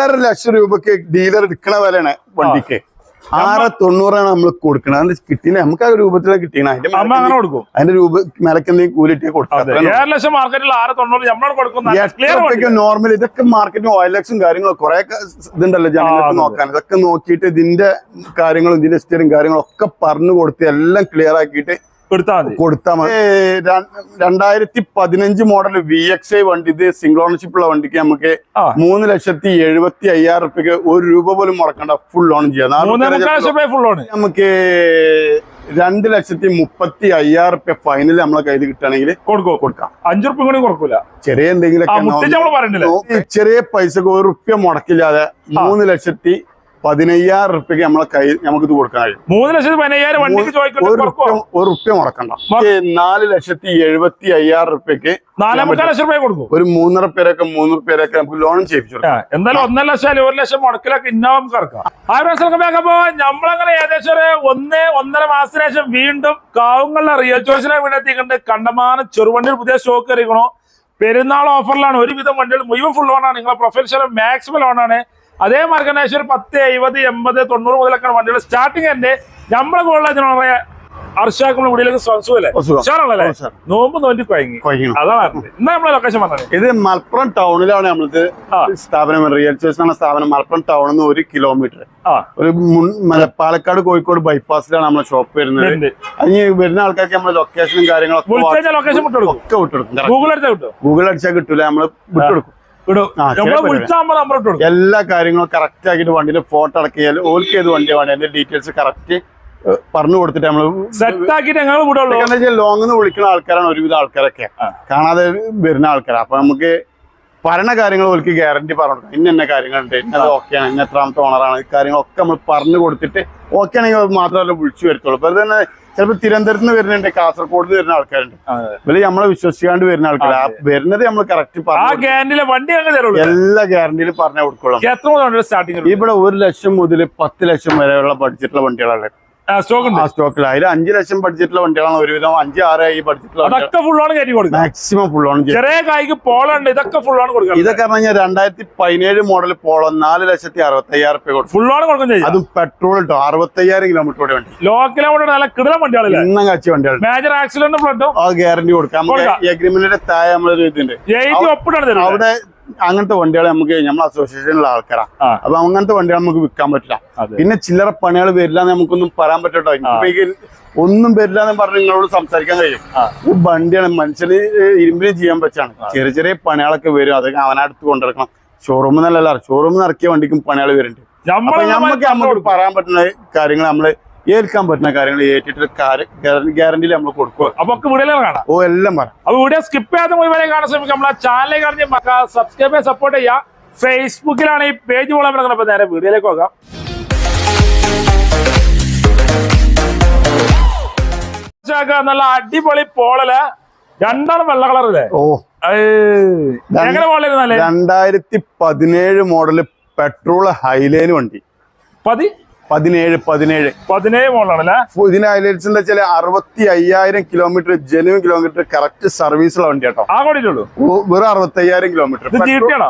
5,00,000 രൂപക്ക് ഡീലർ എടുക്കണ വിലയാണ് വണ്ടിക്ക്. 690 നമ്മൾ കൊടുക്കണം. അത് കിട്ടിയില്ല, നമുക്ക് ആ രൂപത്തിലാണ് കിട്ടിയത്. അതിന്റെ രൂപ മേലക്ക് എന്തെങ്കിലും കൂലിട്ടിയെ കൊടുക്കാം. നോർമൽ ഇതൊക്കെ മാർക്കറ്റിന് OLX കാര്യങ്ങളും കുറെ ഇതുണ്ടല്ലോ ജനങ്ങൾക്ക് നോക്കാൻ. ഇതൊക്കെ നോക്കിയിട്ട് ഇതിന്റെ കാര്യങ്ങളും ഇതിന്റെ ഹിസ്റ്ററിയും കാര്യങ്ങളും ഒക്കെ പറഞ്ഞു കൊടുത്ത് എല്ലാം ക്ലിയർ ആക്കിയിട്ട് കൊടുത്താൽ മതി. 2015 മോഡൽ VXI വണ്ടി, ഇത് സിംഗിൾ ഓണർഷിപ്പ് ഉള്ള വണ്ടിക്ക് നമുക്ക് 3,70,75,000 റുപ്യക്ക് 1 രൂപ പോലും മുടക്കണ്ട, ഫുൾ ലോൺ ചെയ്യാം. നമുക്ക് 2,35,000 റുപ്യ ഫൈനൽ നമ്മളെ കയ്യിൽ കിട്ടുകയാണെങ്കിൽ കൊടുക്കാം. 5 റുപ്യ കൂടി കൊടുക്കൂല. ചെറിയ എന്തെങ്കിലും ചെറിയ പൈസക്ക് 1 റുപ്യ മുടക്കില്ലാതെ 3,15,000 റുപ്യക്ക് നമ്മളെ കയ്യിൽ നമുക്ക് ഇത് കൊടുക്കാൻ കഴിയും. 3,15,000 1 റുപ്യ മുടക്കണ്ട. 4,70,75,000 റുപ്യക്ക് 4,00,000 കൊടുക്കും. ഒരു 3.5 പേരൊക്കെ നമുക്ക് ലോണും ചെയ്യിപ്പിച്ചു. എന്തായാലും 1,00,000 1,00,000 മുടക്കിലൊക്കെ ഇന്നോവ ഇറക്കാം. നമ്മളങ്ങനെ ഏകദേശം 1-1.5 മാസത്തിന് ശേഷം വീണ്ടും കാവുങ്ങളുടെ റിയൽ ചോയ്സിനെ വീടെത്തിക്കൊണ്ട് കണ്ടമാനം ചെറുവണ്ടിയിൽ പുതിയ സ്റ്റോക്ക് എറിയണോ. പെരുന്നാൾ ഓഫറിലാണ്. ഒരുവിധം വണ്ടികൾ മുഴുവൻ ഫുൾ ലോണാണ്. നിങ്ങളെ പ്രൊഫൈൽ മാക്സിമം ലോണാണ്. അതേ മാർഗം 10, 70, 80, 90 മുതലൊക്കെയാണ് വണ്ടികൾ സ്റ്റാർട്ടിങ്. തന്നെ നമ്മളെ കൂടുതൽ അർഷാക്കുള്ള വീടിലേക്ക് സുഖമല്ലേ? നോമ്പ് നോറ്റി കൊയങ്ങി. അതാണ് ഇന്ന് നമ്മളെ ലൊക്കേഷൻ പറഞ്ഞത്. ഇത് മലപ്പുറം ടൗണിലാണ് നമ്മൾക്ക് സ്ഥാപനം. റിയൽ ചോയ്സ് എന്ന സ്ഥാപനം മലപ്പുറം ടൗണിൽ നിന്ന് 1 കിലോമീറ്റർ ഒരു പാലക്കാട് കോഴിക്കോട് ബൈപ്പാസിലാണ് നമ്മളെ ഷോപ്പ് വരുന്നത്. അതിന് വരുന്ന ആൾക്കാർക്ക് നമ്മളെ ലൊക്കേഷനും കാര്യങ്ങളൊക്കെ വിട്ടുകൊടുക്കും. ഗൂഗിൾ അടിച്ചാൽ കിട്ടൂല, നമ്മള് വിട്ടുകൊടുക്കും. എല്ലാ കാര്യങ്ങളും കറക്റ്റ് ആക്കിയിട്ട് വണ്ടിയുടെ ഫോട്ടോ അടക്കിയാൽ ഓൾക്ക് ഏത് വണ്ടിയാണ് വേണ്ടത് അതിന്റെ ഡീറ്റെയിൽസ് കറക്റ്റ് പറഞ്ഞു കൊടുത്തിട്ട് നമ്മള് ലോങ്ങിന്ന് വിളിക്കുന്ന ആൾക്കാരാണ് ഒരുവിധ ആൾക്കാരൊക്കെ, കാണാതെ വരുന്ന ആൾക്കാരാണ്. അപ്പൊ നമുക്ക് പറഞ്ഞ കാര്യങ്ങൾ ഓൾക്ക് ഗ്യാരണ്ടി പറഞ്ഞു കൊടുക്കാം. ഇന്ന കാര്യങ്ങളുണ്ട്, ഇന്നത് ഓക്കെയാണ്, ഇന്ന എത്രാമത്തെ ഓണറാണ്, ഈ കാര്യങ്ങളൊക്കെ നമ്മൾ പറഞ്ഞു കൊടുത്തിട്ട് ഓക്കെ ആണെങ്കിൽ മാത്രമല്ല വിളിച്ചു വരത്തുള്ളൂ. അപ്പൊ തന്നെ ചിലപ്പോ തിരുവനന്തപുരത്ത് നിന്ന് വരുന്നുണ്ട്, കാസർഗോഡ് നിന്ന് വരുന്ന ആൾക്കാരുണ്ട്. ഇവര് നമ്മളെ വിശ്വസിക്കാണ്ട് വരുന്ന ആൾക്കാർ. വരുന്നത് നമ്മൾ കറക്റ്റ് എല്ലാ ഗ്യാരണ്ടിയിലും പറഞ്ഞാൽ കൊടുക്കുള്ളൂ. ഇവിടെ 1 ലക്ഷം മുതൽ 10 ലക്ഷം വരെയുള്ള ബഡ്ജറ്റുള്ള വണ്ടികളാണ് സ്റ്റോക്കിൽ. അതിൽ 5 ലക്ഷം ബഡ്ജറ്റുള്ള വണ്ടികളാണ് ഒരുവിധം. 5-6 ഈ ബഡ്ജറ്റുള്ള മാക്സിമം ഫുൾ ഓൺ. ഇതൊക്കെ പറഞ്ഞാൽ 2017 മോഡൽ പോളോ 4,60,000 റുപ്യ കൊടുക്കും. അതും പെട്രോൾ കേട്ടോ. 65,000 കിലോമീറ്റർ കൂടെ വണ്ടി ഇന്നും കച്ചി വണ്ടികൾ. ആ ഗ്യാരണ്ടി കൊടുക്കാം. എഗ്രിമെന്റിന്റെ താഴെ നമ്മളൊരു ഇതുണ്ട്. അവിടെ അങ്ങനത്തെ വണ്ടികൾ നമുക്ക് നമ്മളെ അസോസിയേഷനിലുള്ള ആൾക്കാരാണ്. അപ്പൊ അങ്ങനത്തെ വണ്ടികൾ നമുക്ക് വിൽക്കാൻ പറ്റില്ല. പിന്നെ ചില്ലറ പണികൾ വരില്ല നമുക്കൊന്നും പറയാൻ പറ്റട്ടോ. ഒന്നും വരില്ല എന്ന് പറഞ്ഞ് നിങ്ങളോട് സംസാരിക്കാൻ കഴിയും. ഈ വണ്ടിയാണ് മനുഷ്യന് ഇരുമ്പിന് ചെയ്യാൻ പറ്റാണ്. ചെറിയ ചെറിയ പണികളൊക്കെ വരും. അതൊക്കെ അവനടുത്ത് കൊണ്ടിറക്കണം. ഷോറൂമിൽ നിന്നല്ല, ഷോറൂമിൽ നിന്ന് ഇറക്കിയ വണ്ടിക്കും പണികൾ വരുന്നുണ്ട്. നമുക്ക് പറയാൻ പറ്റുന്ന കാര്യങ്ങൾ നമ്മള് ഏൽക്കാൻ പറ്റുന്ന കാര്യങ്ങൾ ഏറ്റിട്ട് ഗ്യാരണ്ടിയിൽ നമ്മൾ കൊടുക്കും. അപ്പൊ വീഡിയോ കാണാം. ഓ എല്ലാം പറയാം. അപ്പൊ വീഡിയോ സ്കിപ്പ് ചെയ്യാതെ മുഴുവൻ കാണാൻ ശ്രമിക്കാം. നമ്മളെ ചാനൽ കാണി സബ്സ്ക്രൈബ് ചെയ്യാൻ സപ്പോർട്ട് ചെയ്യാം. ഫേസ്ബുക്കിലാണ് ഈ പേജ് പോകാൻ പറ്റുന്നത്. അപ്പൊ നേരെ വീഡിയോയിലേക്ക് പോകാം. നല്ല അടിപൊളി പോളല്, രണ്ടാണ് വെള്ള കളറല്ലേ? ഓ എങ്ങനെ പോളിരുന്നല്ലേ? 2017 മോഡല് പെട്രോൾ ഹൈലൈൻ വണ്ടി. 17 മോഡലാണല്ലേ? ഇതിന് ഹൈലൈറ്റ്സ് എന്താ വെച്ചാൽ 65,000 കിലോമീറ്റർ ജെന്യൂൻ കിലോമീറ്റർ കറക്റ്റ് സർവീസുള്ള വണ്ടി കേട്ടോ. വെറും 65,000 കിലോമീറ്റർ. GT അല്ല,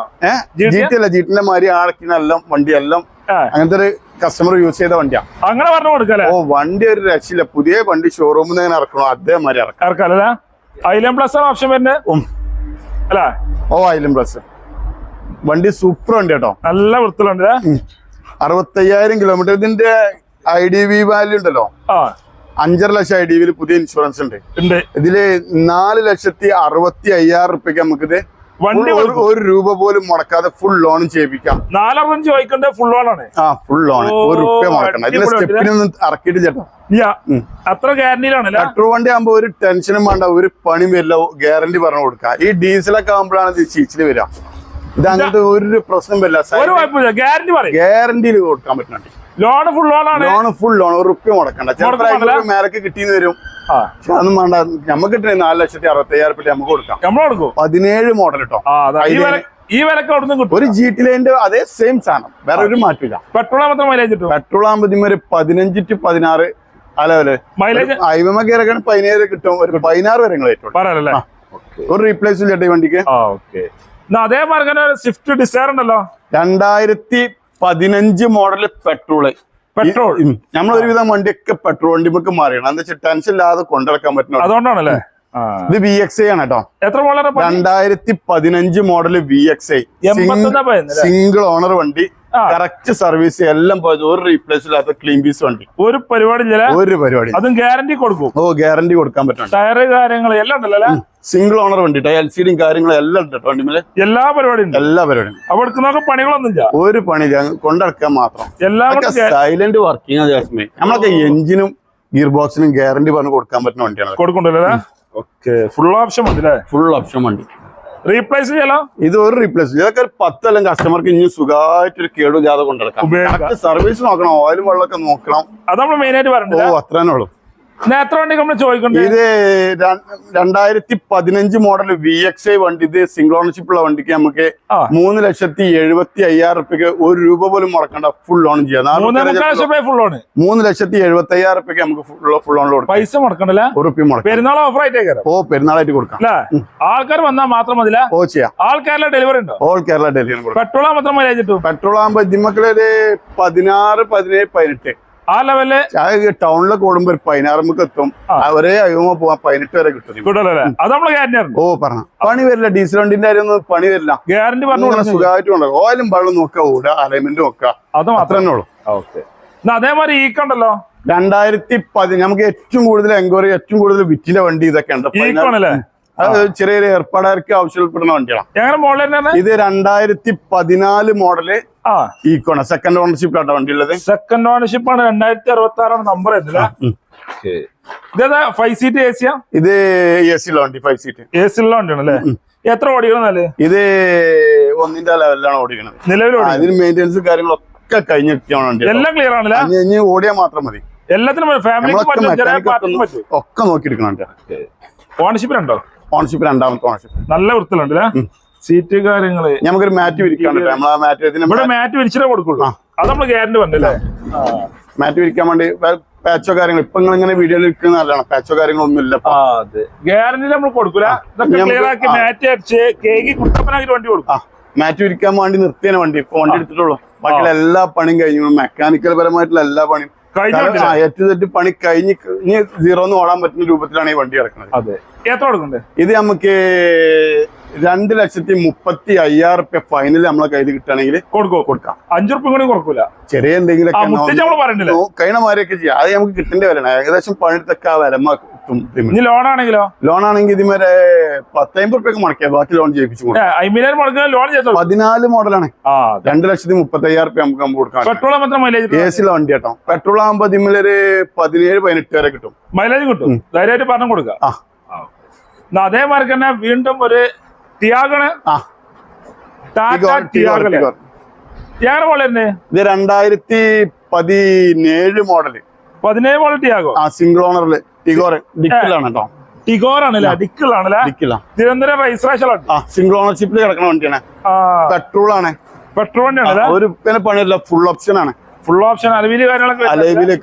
GT-ന്റെ മാതിരി ആളക്കിനെല്ലാം വണ്ടിയെല്ലാം അങ്ങനത്തെ ഒരു കസ്റ്റമർ യൂസ് ചെയ്ത വണ്ടിയാ. അങ്ങനെ പറഞ്ഞു കൊടുക്കല്ലേ? ഓ വണ്ടി ഒരു രക്ഷയില്ല. പുതിയ വണ്ടി ഷോറൂമിൽ നിന്ന് എങ്ങനെ ഇറക്കണോ അതേമാതിരി ഇറക്കാല്ലേ? ഐലൻ പ്ലസ് ആണ് ഓപ്ഷൻ വരുന്നത് അല്ലേ? ഓ ഐലൻ പ്ലസ് വണ്ടി സൂപ്പർ വണ്ടി കേട്ടോ. നല്ല വൃത്തിലുണ്ട്. 65,000 കിലോമീറ്റർ. ഇതിന്റെ IDV വാല്യൂ ഉണ്ടല്ലോ, 5.5 ലക്ഷം IDV പുതിയ ഇൻഷുറൻസ് ഉണ്ട്. ഇതില് 4,60,500 റുപ്യക്ക് നമുക്കിത് 1 രൂപ പോലും മുടക്കാതെ ഫുൾ ലോണും ചെയ്യിപ്പിക്കാം. 4 ഫുൾ ലോണാണ്. ഫുൾ ലോൺ 1 റുപ്യ മുടക്കണ്ട. ഇതിന്റെ സ്റ്റെപ്പിനൊന്നും ഇറക്കിയിട്ട് ചേട്ടാ. അത്ര ഗ്യാരണ്ടിയിലാണ്. പെട്രോൾ വണ്ടി ആകുമ്പോ ഒരു ടെൻഷനും വേണ്ട, ഒരു പണിയും വരില്ല, ഗ്യാരണ്ടി പറഞ്ഞു കൊടുക്കാം. ഈ ഡീസലൊക്കെ ആകുമ്പോഴാണ് ഇത് ചീച്ചില് വരിക. ഇത് അങ്ങനത്തെ ഒരു പ്രശ്നം വരില്ല. ഗ്യാരണ്ടിയിൽ കൊടുക്കാൻ പറ്റുന്നുണ്ട്. ലോൺ ഫുൾ ലോണാണ്. ലോൺ ഫുൾ ലോൺ 1 റുപ്യ മുടക്കണ്ട. ചിലപ്പോൾ മേലക്ക് കിട്ടിയെന്ന് വരും. അതൊന്നും വേണ്ട. നമുക്ക് കിട്ടുന്ന 4,60,000 റുപ്യ നമുക്ക് കൊടുക്കാം. 17 മോഡൽ കേട്ടോ. ഈ വിലക്ക് ഒരു GT ലൈൻ്റെ അതേ സെയിം സാധനം, വേറെ ഒരു മാറ്റില്ല. പെട്രോൾ മാത്രം മൈലേജ് കിട്ടും. പെട്രോൾ ആകുമ്പോൾ ഒരു 15 to 16 അലവല് മൈലേജ്. ഹൈവേ കയറക്കാൻ 17 കിട്ടും. ഒരു 16 വരെ കിട്ടും. ഒരു റീപ്ലേസ് ചേട്ടാ ഈ വണ്ടിക്ക്. അതേമാതിരി തന്നെ ഒരു സ്വിഫ്റ്റ് ഡിസയർ ഉണ്ടല്ലോ 2015 മോഡല് പെട്രോള്. നമ്മൾ ഒരുവിധം വണ്ടിയൊക്കെ പെട്രോൾ വണ്ടിക്ക് മാറിയാണ്. എന്താ വെച്ചാൽ ടെൻഷൻ ഇല്ലാതെ കൊണ്ടിറക്കാൻ പറ്റുന്ന. അതുകൊണ്ടാണല്ലേ. ഇത് VXi ആണ് കേട്ടോ. എത്ര model? 2015 model VXi single owner വണ്ടി. കറക്റ്റ് സർവീസ് എല്ലാം പോയത്. ഒരു റീപ്ലേസ് ഇല്ലാത്ത ക്ലീൻ പീസ് വണ്ടി. ഒരു പരിപാടി ഒരു പരിപാടി. അതും ഗ്യാരണ്ടി കൊടുക്കും. ഗ്യാരണ്ടി കൊടുക്കാൻ പറ്റും. ടയർ കാര്യങ്ങൾ എല്ലാം ഉണ്ടല്ലോ. സിംഗിൾ ഓണർ വണ്ടി. LCD കാര്യങ്ങളും എല്ലാം ഉണ്ട് കേട്ടോ വണ്ടിമേല്. എല്ലാ പരിപാടിയും എല്ലാ പരിപാടിയും. അവിടെ പണികളൊന്നുമില്ല. ഒരു പണിയില്ല, കൊണ്ടിറക്കാൻ മാത്രം. Silent working. ജാസ്മിൻ നമ്മളൊക്കെ എഞ്ചിനും ഗിയർ ബോക്സിനും ഗ്യാരണ്ടി പറഞ്ഞ് കൊടുക്കാൻ പറ്റുന്ന വണ്ടിയാണ്. കൊടുക്കണ്ടല്ലേ. ഫുൾ ഓപ്ഷൻ മതി. ഫുൾ ഓപ്ഷൻ വണ്ടി. റീപ്ലേസ് ചെയ്യാലോ. ഇത് ഒരു റീപ്ലേസ്. ഇതൊക്കെ 10 കൊല്ലം കസ്റ്റമർക്ക് ഇനി സുഖമായിട്ടൊരു കേടുജാതെ കൊണ്ടിടക്കാം. സർവീസ് നോക്കണം, ഓയിലും വെള്ളമൊക്കെ നോക്കണം. അത് നമ്മൾ മെയിൻ ആയിട്ട് പറഞ്ഞത്. അത്രേ ഉള്ളൂ. എത്ര വണ്ടി നമ്മൾ ചോദിക്കുന്നത്? ഇത് 2015 മോഡൽ VXi വണ്ടി. ഇത് സിംഗിൾ ഓണർഷിപ്പ് ഉള്ള വണ്ടിക്ക് നമുക്ക് 3,70,75,000 റുപ്യക്ക് ₹1 പോലും മുടക്കണ്ട. ഫുൾ ഓൺ ചെയ്യാം. 3,70,75,000 റുപ്യക്ക് നമുക്ക് ഫുൾ ഓൺ കൊടുക്കാം. പൈസ മുടക്കണ്ടല്ല. പെരുന്നാൾ ഓഫർ ആയിട്ട്. പെരുന്നാളായിട്ട് കൊടുക്കാം. ആൾക്കാർ വന്നാൽ മാത്രം മതി. ചെയ്യാം. ആൾ കേരള ഡെലിവറി ഉണ്ടോ? All Kerala delivery. പെട്രോൾ മാത്രം മൈലേജ് കിട്ടും. പെട്രോൾ ആകുമ്പോ ഇതിമക്കളൊരു 16, 17, 18 ആ ലെവല്. ടൗണിലൊക്കെ ഓടുമ്പോ 16 എത്തും. ഒരേ അയ്യോ പോവാൻ 18 വരെ കിട്ടും. അത് നമ്മള് ഗ്യാരണ്ടി. പറഞ്ഞ പണി വരില്ല. ഡീസൽ വണ്ടിന്റെ കാര്യം ഒന്നും പണി വരില്ല. ഗ്യാരണ്ടി പറഞ്ഞു സുഖമായിട്ട് ഉണ്ടാവും. ഓയിലും വെള്ളം നോക്കുക, ഓടുക, അലൈൻമെന്റ് നോക്കുക. അത് മാത്രമേ ഉള്ളൂ. അതേമാതിരി ഈ കണ്ടല്ലോ 2010 നമുക്ക് ഏറ്റവും കൂടുതൽ എൻക്വയറി, ഏറ്റവും കൂടുതൽ വിറ്റിന്റെ വണ്ടി ഇതൊക്കെ ഉണ്ട്. അത് ചെറിയൊരു ഏർപ്പാടുകാർക്ക് ആവശ്യപ്പെടുന്ന വണ്ടിയാണ്. ഇത് 2014 മോഡല് ഈക്കോണ. സെക്കൻഡ് ഓണർഷിപ്പിലാട്ടോ വണ്ടി ഉള്ളത്. സെക്കൻഡ് ഓണർഷിപ്പ് ആണ്. 2066 നമ്പർ. ഇതേതാ 5 സീറ്റ് AC? ഇത് AC ഉള്ള വണ്ടി. 5 സീറ്റ് AC ഉള്ള വണ്ടിയാണല്ലേ. എത്ര ഓടിക്കണല്ലേ? ഇത് 1ന്റെ ലെവലിലാണ് ഓടിക്കുന്നത്. നിലവിൽ ഇതിന് മെയിൻ്റെനൻസ് കാര്യങ്ങളൊക്കെ കഴിഞ്ഞിട്ടാണ് വണ്ടി. എല്ലാം ക്ലിയർ ആണല്ലേ. ഇനി ഓടിയാൽ മാത്രം മതി. എല്ലാത്തിനും ഒക്കെ നോക്കിയെടുക്കണം. ഓണർഷിപ്പ് ഉണ്ടോ? ഓണർഷിപ്പ് 2ാമത്തെ ഓണർഷിപ്പ്. നല്ല വൃത്തിലുണ്ട്. സീറ്റ് കാര്യങ്ങള് നമുക്കൊരു മാറ്റ് വിരിക്കാൻ മാറ്റ് വിരിച്ചിട്ടേ കൊടുക്കുള്ളൂ. അത് നമ്മള് ഗ്യാരണ്ടി വന്നല്ലേ. മാറ്റ് വിരിക്കാൻ വേണ്ടി പാച്ചോ കാര്യങ്ങൾ ഇപ്പൊ ഇങ്ങനെ വീഡിയോയിൽ ഇരിക്കുന്ന നല്ലതാണ്. പാച്ചോ കാര്യങ്ങളൊന്നും ഇല്ല. ഗ്യാരണ്ടി നമ്മൾ കൊടുക്കൂല. മാറ്റ് അടിച്ച് കേക്ക് കുട്ടപ്പനാക്കി വണ്ടി കൊടുക്കും. മാറ്റ് വിരിക്കാൻ വേണ്ടി നിർത്തിയാണ് വണ്ടി. ഇപ്പൊ വണ്ടി എടുത്തിട്ടുള്ളൂ. ബാക്കിയുള്ള എല്ലാ പണിയും കഴിഞ്ഞു. മെക്കാനിക്കൽ പരമായിട്ടുള്ള എല്ലാ പണിയും ഏറ്റവും പണി കഴിഞ്ഞ് ഇനി 0 ഓടാൻ പറ്റുന്ന രൂപത്തിലാണ് ഈ വണ്ടി ഇറക്കുന്നത്. ഇത് നമുക്ക് 2,35,000 റുപ്യ ഫൈനൽ നമ്മളെ കയ്യിൽ കിട്ടുകയാണെങ്കിൽ കൊടുക്കാം. 5 റുപ്യ കൂടി കൊടുക്കൂല. ചെറിയ എന്തെങ്കിലും കഴിഞ്ഞ മാതിരിയൊക്കെ ചെയ്യാം. അത് നമുക്ക് കിട്ടേണ്ട വിലയാണ്. ഏകദേശം പണിയെടുത്തൊക്കെ ആ വില കിട്ടും. ലോൺ ആണെങ്കിലോ? ലോൺ ആണെങ്കിൽ ഇതിമേലെ 10-50 റുപ്യൊക്കെ മുടക്കിയാൽ ബാക്കി ലോൺ ചെയ്യിപ്പിച്ചു. 14 മോഡലാണ്. 2,35,000 റുപ്യ നമുക്ക് കൊടുക്കാം. AC വണ്ടി കേട്ടോ. പെട്രോൾ ആകുമ്പോ ഇതിമേലൊരു 17-18 വരെ കിട്ടും. മൈലേജ് കിട്ടും. ധൈര്യമായിട്ട് പറഞ്ഞു കൊടുക്കാം. അതേമാതിരി തന്നെ വീണ്ടും ഒരു ടിയാഗണ്. ഇത് 2017 മോഡല്. 17 model Tiago. സിംഗിൾ ഓണറില് ടിഗോർ. ഡിക്കിലാണ് കേട്ടോ. ടിഗോറാണല്ലേ. തിരുവനന്തപുരം രജിസ്ട്രേഷൻ. സിംഗിൾ ഓണർഷിപ്പിൽ കിടക്കുന്ന വണ്ടിയാണ്. പെട്രോൾ ആണ്. പെട്രോൾ വണ്ടിയാണ്. ഒരു പണിയല്ല. ഫുൾ ഓപ്ഷൻ ആണ്. Full option. അലവില്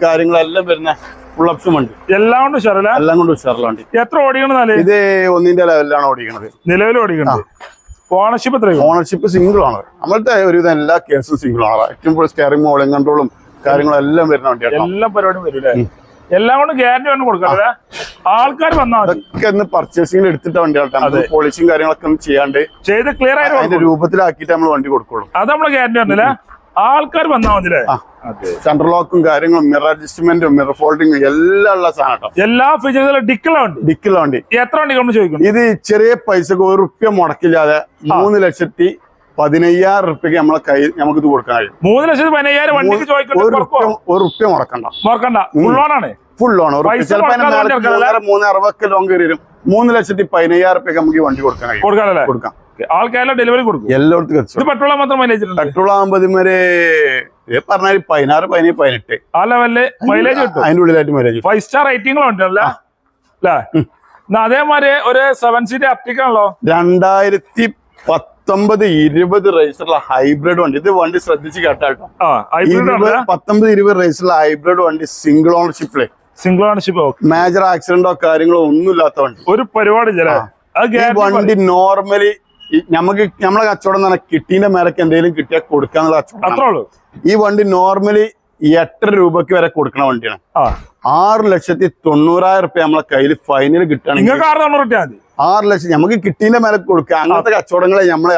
കാര്യങ്ങളെല്ലാം വരുന്ന ഫുൾ ഓപ്ഷൻ വണ്ടി. എല്ലാം കൊണ്ട് ഉഷാറല്ല. എല്ലാം കൊണ്ട് ഉഷാറുള്ള വണ്ടി. എത്ര ഓടിക്കണ? ഇത് 1ന്റെ ലെവലിലാണ് ഓടിക്കുന്നത്. നിലവിൽ ഓടിക്കുന്നത്. ഓണർഷിപ്പ് എത്ര? ഓണർഷിപ്പ് സിംഗിൾ ആണ്. നമ്മളത്തെ ഒരുവിധം എല്ലാ കേസും സിംഗിൾ ആണ്. ഏറ്റവും കൂടുതൽ സ്റ്റിയറിംഗ് മോളിംഗ് കൺട്രോളും കാര്യങ്ങളും എല്ലാം വരുന്ന വണ്ടിയാണ്. എല്ലാ പരിപാടിയും വരും. എല്ലാം കൊണ്ട് ഗ്യാരണ്ടി കൊണ്ട് കൊടുക്കാതെ ആൾക്കാർ വന്നാൽ അതൊക്കെ പർച്ചേസിംഗ് എടുത്തിട്ട് വണ്ടിയാണ്. പോളിഷിങ് കാര്യങ്ങളൊക്കെ ഒന്ന് ചെയ്യാണ്ട് ചെയ്ത് ക്ലിയർ ആയിട്ട് അതിന്റെ രൂപത്തിലാക്കിയിട്ട് നമ്മൾ വണ്ടി കൊടുക്കുള്ളൂ. അത് നമ്മള് ഗ്യാരണ്ടി വന്നില്ലേ. ആൾക്കാർ വന്നാൽ മതില്ലേ. സെൻട്രൽ ലോക്കും കാര്യങ്ങളും മിറർ അഡ്ജസ്റ്റ്മെന്റും മിറർ ഫോൾഡിങ്ങും എല്ലാം ഉള്ള സാധനം. എല്ലാ ഫീച്ചേഴ്സും ഡിക്കുള്ള വണ്ടി. എത്ര വണ്ടി നമ്മൾ ചോദിക്കും? ഇത് ചെറിയ പൈസക്ക് ₹1 മുടക്കില്ലാതെ 3,15,000 റുപ്യക്ക് നമ്മളെ കയ്യിൽ നമുക്ക് ഇത് കൊടുക്കാൻ കഴിയും. 3,15,000 വണ്ടിക്ക് ₹1 മുടക്കണ്ട. ഫുൾ ലോൺ ആണ്. Full loan. ചിലപ്പോൾ 3,60 ലോൺ കയറി വരും. 3,15,000 റുപ്യക്ക് നമുക്ക് ഈ വണ്ടി കൊടുക്കാൻ കഴിയും. കൊടുക്കാം. ആൾ കേരള ഡെലിവറി കൊടുക്കും. എല്ലായിടത്തും. പെട്രോൾ മാത്രം മൈലേജ്. പെട്രോൾ ആകുമ്പോ ഇതിമൊരു പറഞ്ഞാൽ 16, 17, 18 ആ ലെവലില് മൈലേജ് കിട്ടും. അതിന്റെ ഉള്ളിലായിട്ട് മൈലേജ്. 5 സ്റ്റാർ റേറ്റിംഗ് ഉണ്ടല്ലേ. അതേമാതിരി ഒരു 7 സീറ്റ് അപ്റ്റിക്കാണല്ലോ. 2019-20 റേസുള്ള ഹൈബ്രിഡ് വണ്ടി. ഇത് വണ്ടി ശ്രദ്ധിച്ച് കേട്ടോ. 19-20 റേസുള്ള ഹൈബ്രിഡ് വണ്ടി. സിംഗിൾ ഓണർഷിപ്പില്. Single ownership. മേജർ ആക്സിഡന്റോ കാര്യങ്ങളോ ഒന്നും ഇല്ലാത്ത വണ്ടി. ഒരു പരിപാടി. വണ്ടി നോർമലി നമുക്ക് നമ്മളെ കച്ചവടം എന്ന് പറഞ്ഞാൽ കിട്ടീന്റെ മേലക്ക് എന്തെങ്കിലും കിട്ടിയാൽ കൊടുക്കാന്നുള്ള കച്ചവടം. അത്രേ ഉള്ളൂ. ഈ വണ്ടി നോർമലി 8 രൂപക്ക് വരെ കൊടുക്കുന്ന വണ്ടിയാണ്. 6,90,000 റുപ്യ നമ്മളെ കയ്യിൽ ഫൈനൽ കിട്ടുകയാണെങ്കിൽ 6 ലക്ഷം നമുക്ക് കിട്ടീന്റെ മേലക്ക് കൊടുക്കുക. അങ്ങനത്തെ കച്ചവടങ്ങളെ നമ്മളെ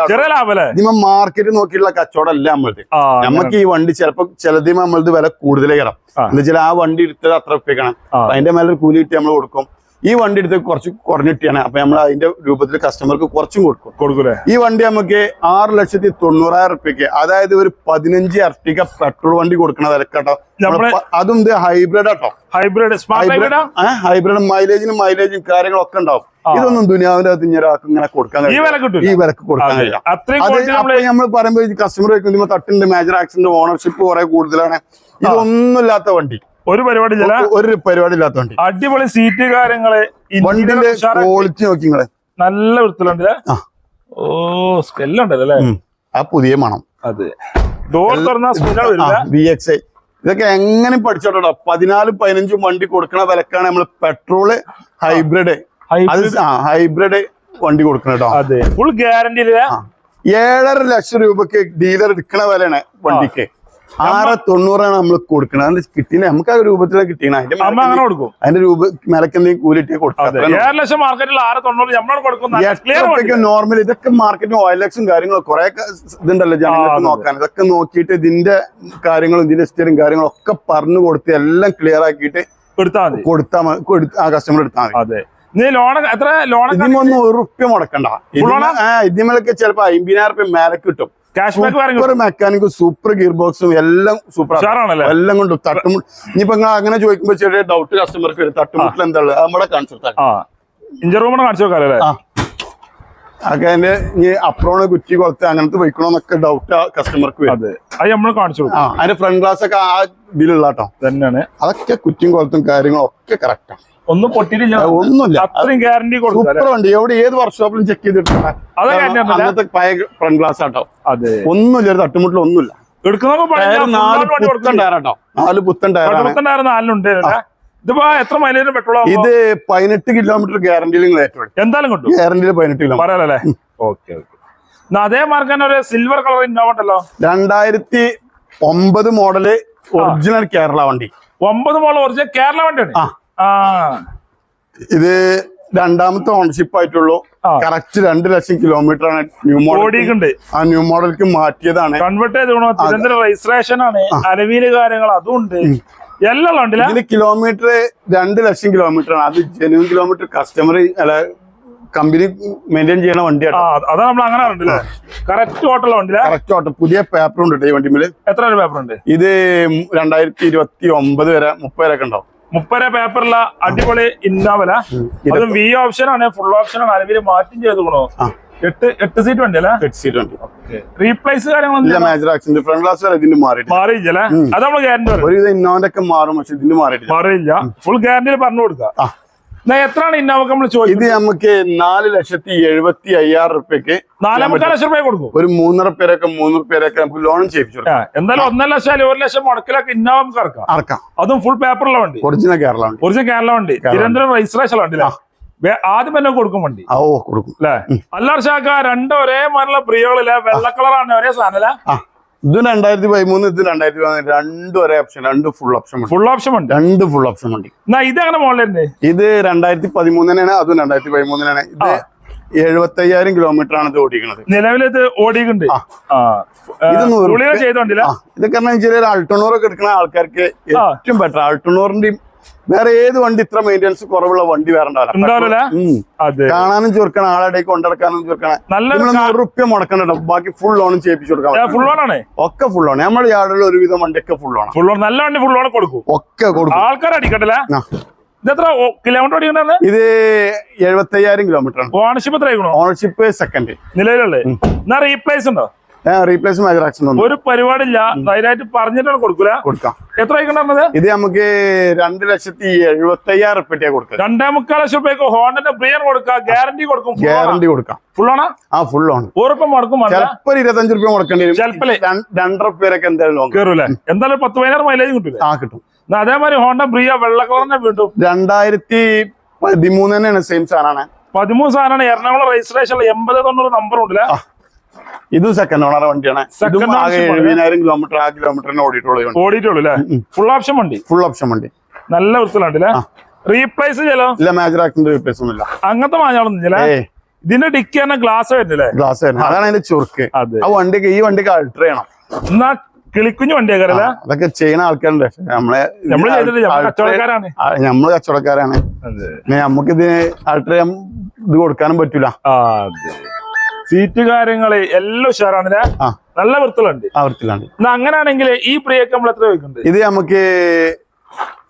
മാർക്കറ്റ് നോക്കിയുള്ള കച്ചവടം അല്ല നമ്മളത്. നമുക്ക് ഈ വണ്ടി ചിലപ്പോ ചിലതിമ നമ്മളത് വില കൂടുതലേ കയറാം. എന്താ വെച്ചാൽ ആ വണ്ടി എടുത്തത് അത്ര ഉപ്പിക്കണം, അതിന്റെ മേലെ കൂലി കിട്ടി നമ്മൾ കൊടുക്കും. ഈ വണ്ടി എടുത്ത് കുറച്ച് കുറഞ്ഞിട്ടാണ്, അപ്പൊ നമ്മൾ അതിന്റെ രൂപത്തിൽ കസ്റ്റമർക്ക് കുറച്ചും കൊടുക്കൂലേ. ഈ വണ്ടി നമുക്ക് 6,90,000 റുപ്യക്ക്, അതായത് ഒരു 15 അർട്ടിക പെട്രോൾ വണ്ടി കൊടുക്കണ വിലക്കാട്ടോ. അതും ഇത് ഹൈബ്രിഡ് ആട്ടോ. ഹൈബ്രിഡ് മൈലേജും കാര്യങ്ങളൊക്കെ ഉണ്ടാവും. ഇതൊന്നും ദുനിയാവിന്റെ അകത്ത് ഇങ്ങനെയാൾക്ക് ഇങ്ങനെ കൊടുക്കാൻ ഈ വിലക്ക് കൊടുക്കാൻ കഴിയില്ല. നമ്മൾ പറയുമ്പോൾ കസ്റ്റമർ വെക്കുമ്പോൾ തട്ടിന്റെ മേജർ ആക്സിഡന്റ് ഓണർഷിപ്പ് കുറെ കൂടുതലാണ്. ഇതൊന്നും ഇല്ലാത്ത വണ്ടി, ഒരു പരിപാടി ഇല്ലാത്ത വണ്ടി. അടിപൊളി സീറ്റ് കാര്യങ്ങള്, വണ്ടിന്റെ ക്വാളിറ്റി നോക്കി നിങ്ങള് നല്ല വൃത്തിലുണ്ട്. ഓ സ്മെല്ലുണ്ടല്ലേ, ആ പുതിയ മണം. അതെ, ഡോർ തുറന്ന VXI ഇതൊക്കെ എങ്ങനെ പഠിച്ചോട്ടോ. 14-15 വണ്ടി കൊടുക്കണ വിലക്കാണ് നമ്മള് പെട്രോള് ഹൈബ്രിഡ് വണ്ടി കൊടുക്കണം കേട്ടോ. അതെ, ഫുൾ ഗ്യാരണ്ടി. 7.5 ലക്ഷം രൂപക്ക് ഡീലർ എടുക്കണ വിലയാണ് വണ്ടിക്ക്. 690 നമ്മൾ കൊടുക്കണം. അത് കിട്ടിയില്ല, നമുക്ക് ആ രൂപത്തിലാണ് കിട്ടിയത്. അതിന്റെ രൂപ മേലക്ക് എന്തെങ്കിലും കൂലിട്ടിയെ കൊടുക്കാം. നോർമൽ ഇതൊക്കെ മാർക്കറ്റിന് OLX കാര്യങ്ങളും കുറെ ഇതുണ്ടല്ലോ ജനങ്ങൾക്ക് നോക്കാൻ. ഇതൊക്കെ നോക്കിയിട്ട് ഇതിന്റെ കാര്യങ്ങളും ഇതിന്റെ ഹിസ്റ്ററിയും കാര്യങ്ങളും ഒക്കെ പറഞ്ഞു കൊടുത്ത് എല്ലാം ക്ലിയർ ആക്കിയിട്ട് ആ കസ്റ്റമർ എടുത്താൽ മതി. ഇതിനൊന്നും ₹1 മുടക്കണ്ട. ഇതിമേലൊക്കെ ചിലപ്പോ 50,000 റുപ്യ മേലക്ക് കിട്ടും. സൂപ്പർ മെക്കാനിക്കും സൂപ്പർ ഗിയർ ബോക്സും എല്ലാം സൂപ്പർ എല്ലാം കൊണ്ടും തട്ടുമുട്ട്. ഇനിയിപ്പോ നിങ്ങൾ അങ്ങനെ ചോദിക്കുമ്പോ ചെറിയ ഡൗട്ട് കസ്റ്റമർക്ക് വരും, തട്ടുമുട്ടിൽ എന്താ ഉള്ളത് നമ്മുടെ കാണിച്ചു ഒക്കെ അതിന്റെ ഇനി അപ്രോണ് കുറ്റി കൊളത്ത് അങ്ങനത്തെ വയ്ക്കണോന്നൊക്കെ ഡൗട്ട് കസ്റ്റമർക്ക് വരും. അതിന്റെ ഫ്രണ്ട് ഗ്ലാസ് ഒക്കെ ആ ഇതിലുള്ള കേട്ടോ തന്നെയാണ്. അതൊക്കെ കുറ്റിയും കൊളത്തും കാര്യങ്ങളും ഒക്കെ കറക്റ്റാണ്. ഒന്നും പൊട്ടിയില്ല, ഒന്നുമില്ല. അത്രയും ഗ്യാരണ്ടി സൂപ്പർ വണ്ടി. എവിടെ ഏത് വർക്ക്ഷോപ്പിലും ചെക്ക് ചെയ്തിട്ടുണ്ട്. അങ്ങനത്തെ പഴയ ഫ്രണ്ട് ഗ്ലാസ് ആട്ടോ. ഒന്നുമില്ല, ഒരു തട്ടുമുട്ടിൽ ഒന്നുമില്ല. 4 പുത്തൻ ടയർ. ഇതിപ്പോ എത്ര മൈലേജ് പെട്രോൾ? ഇത് 18 കിലോമീറ്റർ ഗ്യാരണ്ടിയിൽ എന്തായാലും കിട്ടും. ഗ്യാരണ്ടിയിൽ 18 കിലോമീറ്റർ പറയാലേ. ഓക്കെ അതേ മാർക്കൻ ഒരു സിൽവർ കളർ ഇന്നോവ ഉണ്ടല്ലോ, 2009 മോഡല് ഒറിജിനൽ കേരള വണ്ടി. 9 മോഡൽ ഒറിജിനൽ കേരള വണ്ടിയാണ്. ഇത് 2ാമത്തെ ഓണർഷിപ്പ് ആയിട്ടുള്ളൂ. കറക്റ്റ് 2 ലക്ഷം കിലോമീറ്റർ ആണ് ന്യൂ മോഡൽ. ആ ന്യൂ മോഡലിക്ക് മാറ്റിയതാണ്, കൺവേർട്ട് ചെയ്ത് രജിസ്ട്രേഷൻ ആണ്, അലവീല് കാര്യങ്ങൾ അതും ഉണ്ട്. എല്ലാം ഉണ്ടല്ലോ. ഇതിന് കിലോമീറ്റർ 2 ലക്ഷം കിലോമീറ്റർ ആണ്. അത് ജെന്യൂൻ കിലോമീറ്റർ കസ്റ്റമർ അല്ല കമ്പനി മെയിൻറ്റെയിൻ ചെയ്യണ വണ്ടിയാണ്. അതാ നമ്മൾ അങ്ങനെ ഉണ്ടല്ലേ. കറക്റ്റ് ഓട്ടമുള്ള വണ്ടി, കറക്റ്റ് ഓട്ടം. പുതിയ പേപ്പർ ഉണ്ട് ഈ വണ്ടിമേല്. എത്ര പേപ്പർ ഉണ്ട്? ഇത് 2029 വരെ 30 വരെ ഉണ്ടാവും. 30 പേപ്പറില അടിപൊളി ഇന്നോവല. അതും V ഓപ്ഷൻ ആണ്, ഫുൾ ഓപ്ഷൻ ആണ്. അലവില് മാറ്റം ചെയ്തോ. 8 സീറ്റ് വണ്ടി അല്ലേ? 8 സീറ്റ് വണ്ടി. റീപ്ലേസ് കാര്യങ്ങളൊന്നും ഫ്രണ്ട് ഗ്ലാസ് വരെ ഇതിന് മാറിയില്ല. അത് നമ്മൾ ഗ്യാരണ്ടി ഒരു ഇന്നോവന്റെ ഒക്കെ മാറും, പക്ഷെ ഇതിന് മാറിയില്ല. ഫുൾ ഗ്യാരണ്ടിയിൽ പറഞ്ഞു കൊടുക്കാം. എത്രയാണ് ഇന്നോവ നമ്മൾ ചോദിച്ചത്? ഇത് നമുക്ക് 4,75,000 റുപ്യക്ക് 4.5 ലക്ഷം രൂപ കൊടുക്കും. ഒരു 3.5 പേരൊക്കെ നമുക്ക് ലോണും ചെയ്യിപ്പിച്ചു. എന്തായാലും 1.5 ലക്ഷം 1 ലക്ഷം മുടക്കിലൊക്കെ ഇന്നോവ നമുക്ക് ഇറക്കാം. അതും ഫുൾ പേപ്പറുള്ള വണ്ടി, ഒറിജിനൽ കേരള വണ്ടി. തിരുവനന്തപുരം രജിസ്ട്രേഷൻ വണ്ടി. ആദ്യം തന്നെ കൊടുക്കും വണ്ടി അല്ലേ? അല്ലാർഷാക്ക 2 ഒരേ മാറുള്ള പ്രിയകളില്ല, വെള്ള കളറാണ്, ഒരേ സാധനം. ഇത് 2013, ഇത് 2014, 2 ഒരേ ഓപ്ഷൻ, 2 ഫുൾ ഓപ്ഷൻ ഉണ്ട്. 2 ഫുൾ ഓപ്ഷൻ ഉണ്ട്. ഇത് അങ്ങനെ മോഡലുണ്ട്. ഇത് 2013 അതും 2013. ഇത് 75,000 കിലോമീറ്റർ ആണ് ഇത് ഓടിക്കുന്നത്. നിലവിലിത് ഓടിക്കുന്നുണ്ട്. ഇതൊക്കെ ചെറിയ അൾട്ടോണോർ ഒക്കെ എടുക്കുന്ന ആൾക്കാർക്ക് ഏറ്റവും ബെറ്റർ. അൾട്ടോണോറിന്റെയും വേറെ ഏത് വണ്ടി ഇത്ര മെയിൻ്റെനൻസ് കുറവുള്ള വണ്ടി വേറെ ഉണ്ടാവില്ല. കാണാനും ചുരുക്കണം, ആളെ കൊണ്ടിറക്കാനും ചുരുക്കണം. ₹100 മുടക്കണ്ടോ, ബാക്കി ഫുൾ ലോണും ചെയ്യിപ്പിച്ചു കൊടുക്കാം. ഒക്കെ ഫുൾ ലോൺ. നമ്മുടെ യാർഡിൽ ഒരുവിധം വണ്ടിയൊക്കെ ഫുൾ ലോൺ. നല്ല വണ്ടി ഫുൾ ലോൺ കൊടുക്കും, ഒക്കെ കൊടുക്കും. ആൾക്കാർ അടിക്കട്ടില്ല. ഇതെത്ര കിലോമീറ്റർ ഓടിക്കണ്ടേ? ഇത് 75,000 കിലോമീറ്റർ ആണ്. ഓണർഷിപ്പ് എത്ര? ഓണർഷിപ്പ് സെക്കൻഡ് നിലവിലുള്ളത്. എന്നാ റീപ്ലേസ് ഉണ്ടോ? റീപ്ലേസ് മേജർ ആക്സിഡന്റ് ഒരു പരിപാടിയില്ല, ധൈര്യമായിട്ട് പറഞ്ഞിട്ടാണ് കൊടുക്കാം. എത്ര ആയിക്കണ്ടത്? ഇത് നമുക്ക് 2,75,000 റുപ്യ കൊടുക്കാം. 2.25 ലക്ഷം രൂപയ്ക്ക് ഹോണ്ടന്റെ ബ്രിയർ കൊടുക്കാം. ഗ്യാരണ്ടി കൊടുക്കാം. ഫുൾ ആണ്. ഫുൾ ആണ്. ₹100 മുടക്കും. ചിലപ്പോ 25 രൂപ മുടക്കേണ്ടി വരും. ചിലപ്പോ 2.5 പേരൊക്കെ എന്തായാലും കയറൂലേ? എന്തായാലും 10-15 മൈലേജ് കിട്ടൂലേ? കിട്ടും. അതേമാതിരി ഹോണ്ട ബ്രിയ വെള്ള കളറിനെ വീണ്ടും 2013 തന്നെയാണ് സെയിം സാധനമാണ്. 13 സാധനമാണ് എറണാകുളം രജിസ്ട്രേഷൻ 8090 നമ്പർ ഉണ്ടല്ലേ. ഇതും സെക്കൻഡ് ഓണർ വണ്ടിയാണ്. ഇതും ആകെ 70,000 കിലോമീറ്റർ ആ കിലോമീറ്ററിന് ഓടിയിട്ടുള്ളൂ അല്ലേ. ഫുൾ ഓപ്ഷൻ വണ്ടി. ഫുൾ ഓപ്ഷൻ വണ്ടി. നല്ല വൃത്തിലുണ്ടല്ലേ. റീപ്ലേസ് ചെയ്യലോ ഇല്ല, മേജർ ആക്സിഡന്റ് റീപ്ലേസ് ഒന്നുമില്ല. അങ്ങനത്തെ മാഞ്ഞാളൊന്നും ഇതിന്റെ ഡിക്കി തന്നെ ഗ്ലാസ് വരുന്നില്ലേ. ഗ്ലാസ് വരുന്നത് അതാണ് അതിന്റെ ചുരുക്ക്. ആ വണ്ടിക്ക് ഈ വണ്ടിക്ക് അൾട്ര ചെയ്യണം. എന്നാ കിളിക്കുഞ്ഞു വണ്ടിയാക്കാരല്ലേ. അതൊക്കെ ചെയ്യുന്ന ആൾക്കാരുണ്ട്. നമ്മള് കച്ചവടക്കാരാണ്. നമുക്ക് ഇതിന് അൾട്ര ഇത് കൊടുക്കാനും പറ്റൂല. സീറ്റ് കാര്യങ്ങള് എല്ലാം ഉഷാറാണ്. നല്ല വൃത്തിലുണ്ട്. എന്നാ അങ്ങനെയാണെങ്കിൽ ഈ പ്രിയൊക്കെ നമ്മൾ എത്ര ചോദിക്കുന്നുണ്ട്? ഇത് നമുക്ക്